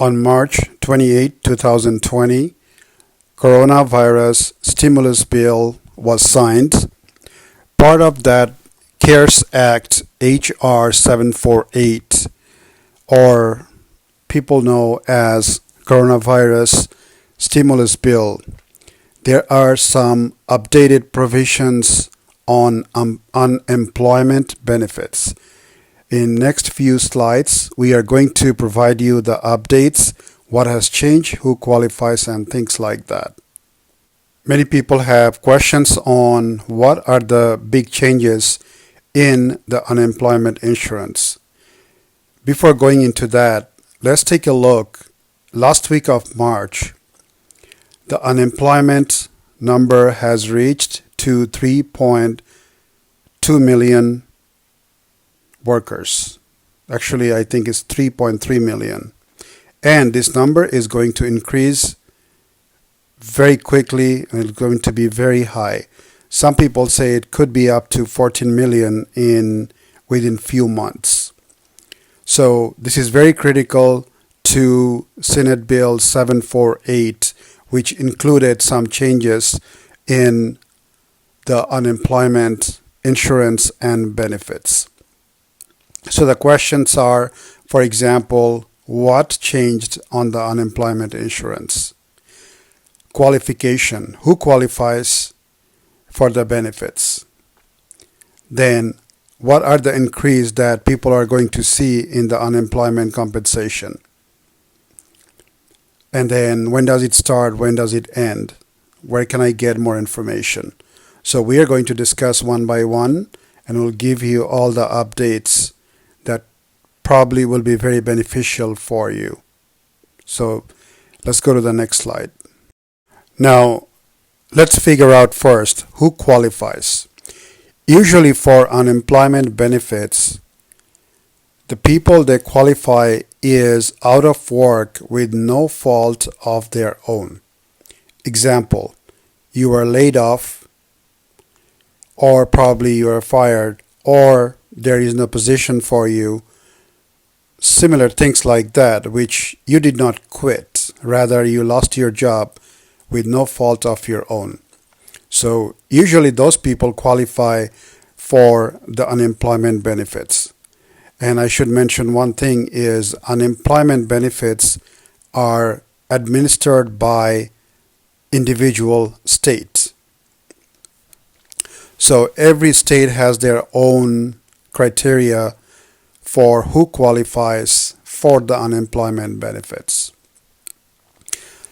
On March 28, 2020, coronavirus stimulus bill was signed. Part of that CARES Act HR 748, or people know as coronavirus stimulus bill. There are some updated provisions on unemployment benefits. In next few slides, we are going to provide you the updates, what has changed, who qualifies, and things like that. Many people have questions on what are the big changes in the unemployment insurance. Before going into that, let's take a look. Last week of March, the unemployment number has reached to 3.2 million workers. Actually, I think it's 3.3 million. And this number is going to increase very quickly, and it's going to be very high. Some people say it could be up to 14 million within few months. So this is very critical to Senate Bill 748, which included some changes in the unemployment insurance and benefits. So the questions are, for example, what changed on the unemployment insurance? Qualification, who qualifies for the benefits? Then, what are the increase that people are going to see in the unemployment compensation? And then, when does it start? When does it end? Where can I get more information? So we are going to discuss one by one, and we'll give you all the updates that probably will be very beneficial for you. So let's go to the next slide. Now, let's figure out first who qualifies. Usually for unemployment benefits, the people that qualify is out of work with no fault of their own. Example, you are laid off, or probably you are fired, or there is no position for you. Similar things like that, which you did not quit. Rather, you lost your job with no fault of your own. So usually those people qualify for the unemployment benefits. And I should mention one thing is unemployment benefits are administered by individual states. So every state has their own criteria for who qualifies for the unemployment benefits.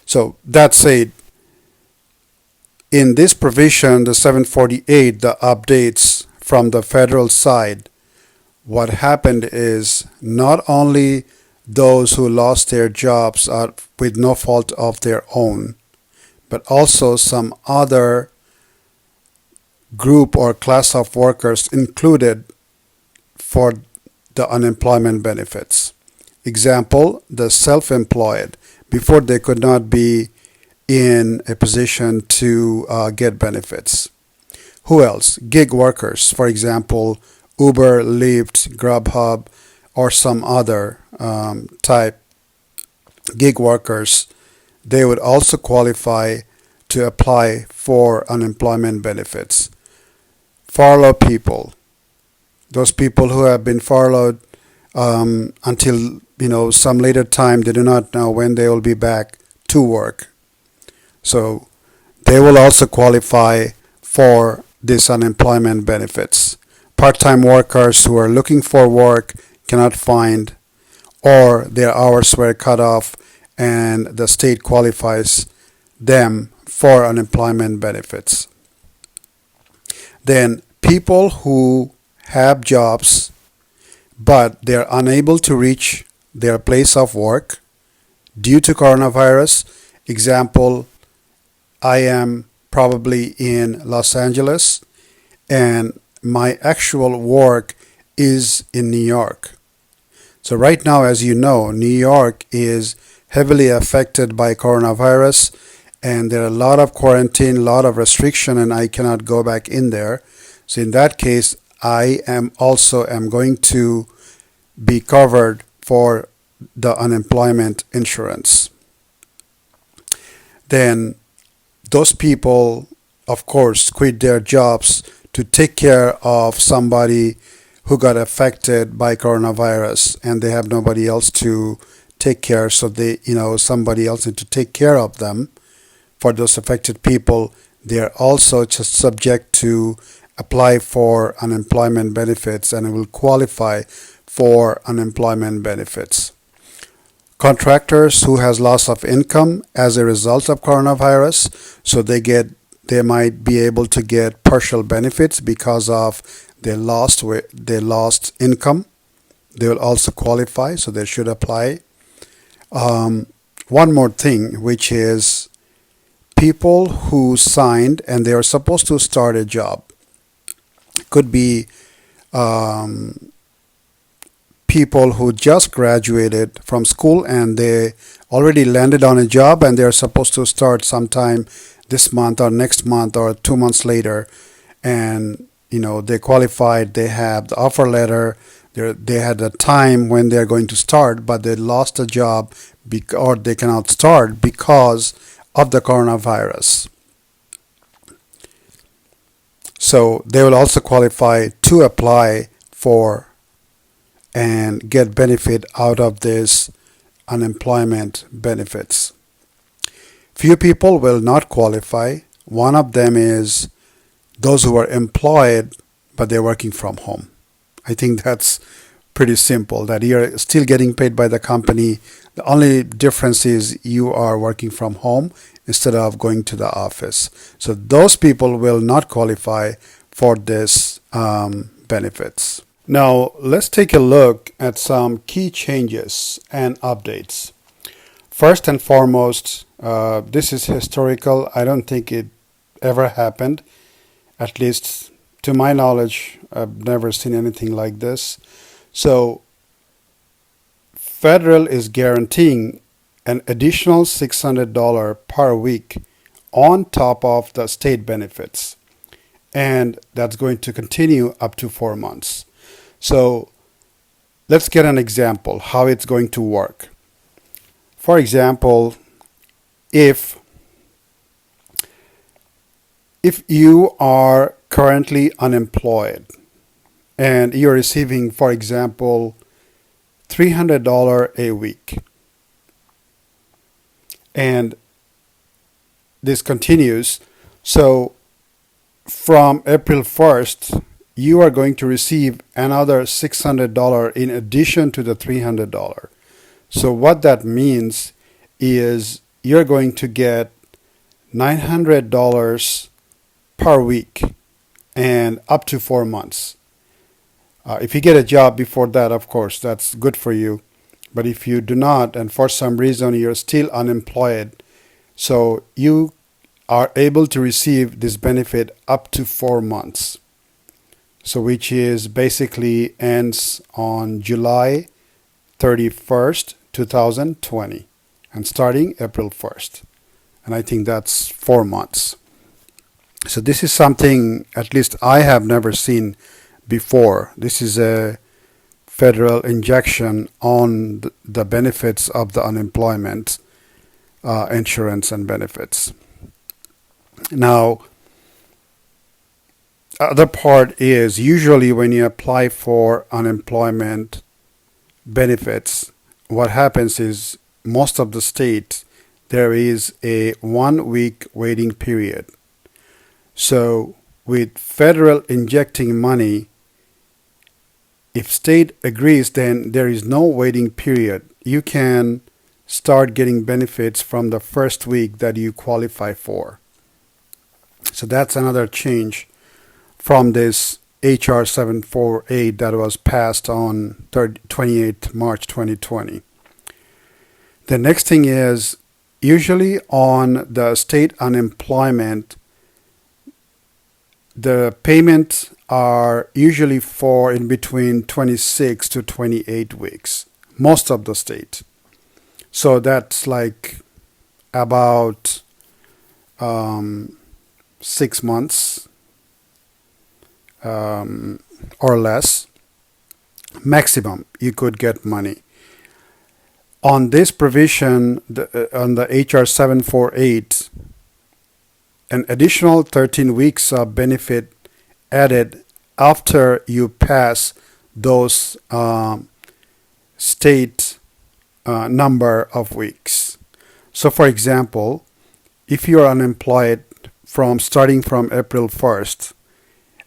So that said, in this provision, the 748, the updates from the federal side, what happened is not only those who lost their jobs are with no fault of their own, but also some other group or class of workers included for the unemployment benefits. Example, the self-employed, before they could not be in a position to get benefits. Who else? Gig workers, for example, Uber, Lyft, Grubhub, or some other type gig workers. They would also qualify to apply for unemployment benefits. Furlough people, those people who have been furloughed until some later time, they do not know when they will be back to work. So they will also qualify for this unemployment benefits. Part-time workers who are looking for work, cannot find, or their hours were cut off and the state qualifies them for unemployment benefits. Then people who have jobs but they're unable to reach their place of work due to coronavirus. Example, I am probably in Los Angeles and my actual work is in New York. So right now, as you know, New York is heavily affected by coronavirus and there are a lot of quarantine, a lot of restriction, and I cannot go back in there. So in that case, I am going to be covered for the unemployment insurance, then those people, of course, quit their jobs to take care of somebody who got affected by coronavirus, and they have nobody else to take care. So somebody else need to take care of them. For those affected people, they are also just subject to apply for unemployment benefits and will qualify for unemployment benefits. Contractors who has loss of income as a result of coronavirus, so they might be able to get partial benefits because of their lost income. They will also qualify, so they should apply. One more thing, which is people who signed and they are supposed to start a job. Could be people who just graduated from school and they already landed on a job and they're supposed to start sometime this month or next month or 2 months later, and they qualified, they have the offer letter, they had a time when they're going to start, but they lost a job or they cannot start because of the coronavirus. So they will also qualify to apply for and get benefit out of this unemployment benefits. Few people will not qualify. One of them is those who are employed but they're working from home. I think that's pretty simple, that you're still getting paid by the company. The only difference is you are working from home instead of going to the office. So those people will not qualify for this benefits. Now let's take a look at some key changes and updates. First and foremost, this is historical. I don't think it ever happened. At least to my knowledge, I've never seen anything like this. So federal is guaranteeing an additional $600 per week on top of the state benefits. And that's going to continue up to 4 months. So let's get an example how it's going to work. For example, if you are currently unemployed and you're receiving, for example, $300 a week, and this continues, so from April 1st, you are going to receive another $600 in addition to the $300. So what that means is you're going to get $900 per week and up to 4 months. If you get a job before that, of course, that's good for you. But if you do not, and for some reason you're still unemployed, so you are able to receive this benefit up to 4 months. So which is basically ends on July 31st, 2020 and starting April 1st. And I think that's 4 months. So this is something at least I have never seen before. This is a federal injection on the benefits of the unemployment insurance and benefits. Now, other part is usually when you apply for unemployment benefits, what happens is most of the states there is a 1 week waiting period. So with federal injecting money, if state agrees, then there is no waiting period. You can start getting benefits from the first week that you qualify for. So that's another change from this HR 748 that was passed on 28th March 2020. The next thing is usually on the state unemployment, the payments are usually for in between 26 to 28 weeks, most of the state. So that's like about 6 months or less maximum you could get money. On this provision, on the HR 748, an additional 13 weeks of benefit added after you pass those state number of weeks. So for example, if you are unemployed starting from April 1st,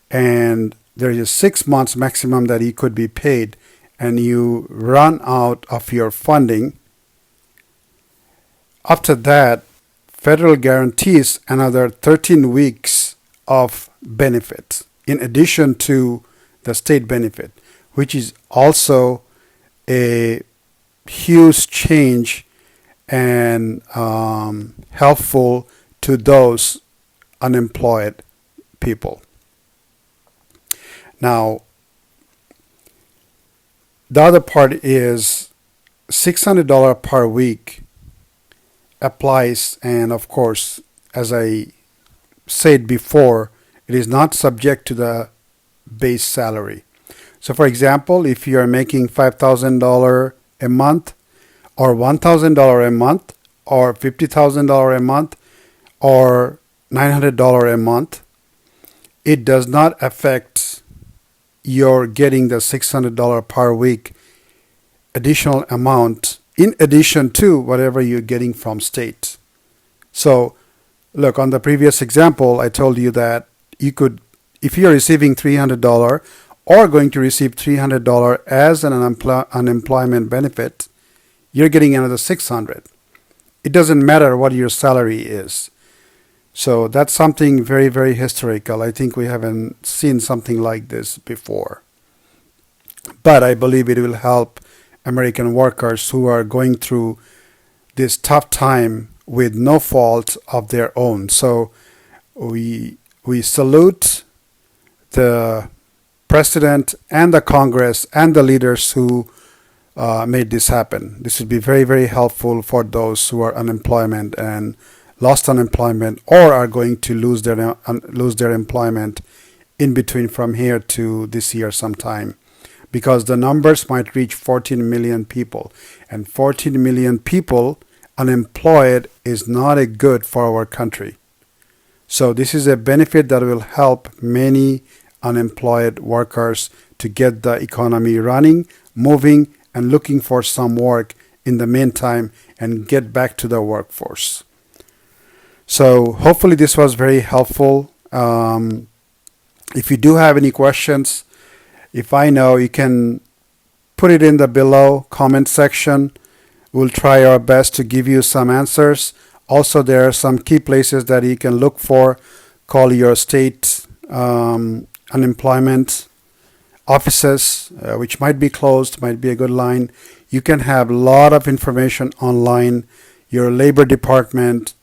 and there is 6 months maximum that you could be paid, and you run out of your funding, after that, federal guarantees another 13 weeks of benefit in addition to the state benefit, which is also a huge change and helpful to those unemployed people. Now, the other part is $600 per week applies, and of course, as I said before, it is not subject to the base salary. So for example, if you are making $5,000 a month, or $1,000 a month, or $50,000 a month, or $900 a month, it does not affect your getting the $600 per week additional amount in addition to whatever you're getting from state. So look, on the previous example, I told you that you could, if you're receiving $300 or going to receive $300 as an unemployment benefit, you're getting another $600. It doesn't matter what your salary is. So that's something very, very historical. I think we haven't seen something like this before. But I believe it will help American workers who are going through this tough time with no fault of their own. So we salute the President and the Congress and the leaders who made this happen. This would be very, very helpful for those who are unemployment and lost unemployment or are going to lose their employment in between from here to this year sometime, because the numbers might reach 14 million people, and 14 million people unemployed is not a good for our country. So this is a benefit that will help many unemployed workers to get the economy running, moving, and looking for some work in the meantime and get back to the workforce. So hopefully this was very helpful. If you do have any questions, if I know, you can put it in the below comment section. We'll try our best to give you some answers. Also, there are some key places that you can look for. Call your state unemployment offices, which might be closed, might be a good line. You can have a lot of information online. Your labor department,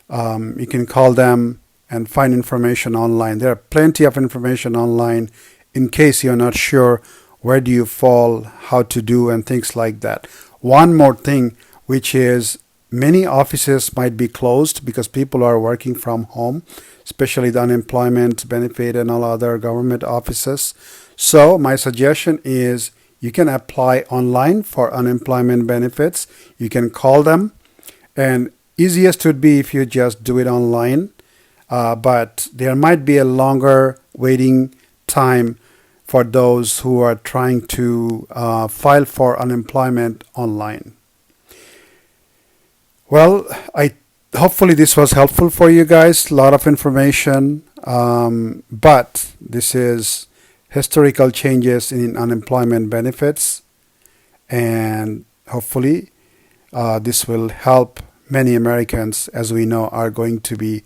you can call them and find information online. There are plenty of information online in case you're not sure where do you fall, how to do, and things like that. One more thing, which is many offices might be closed because people are working from home, especially the unemployment benefit and all other government offices. So my suggestion is you can apply online for unemployment benefits. You can call them, and easiest would be if you just do it online, but there might be a longer waiting time for those who are trying to file for unemployment online. Well, hopefully this was helpful for you guys. A lot of information, but this is historical changes in unemployment benefits, and hopefully this will help many Americans, as we know, are going to be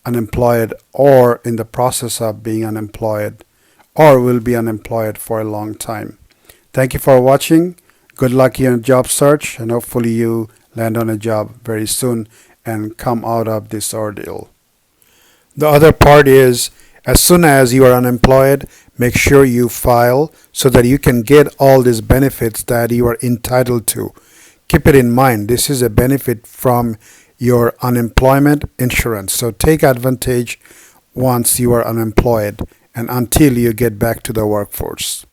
unemployed or in the process of being unemployed or will be unemployed for a long time. Thank you for watching. Good luck in your job search, and hopefully you land on a job very soon and come out of this ordeal. The other part is, as soon as you are unemployed, make sure you file so that you can get all these benefits that you are entitled to. Keep it in mind, this is a benefit from your unemployment insurance. So take advantage once you are unemployed and until you get back to the workforce.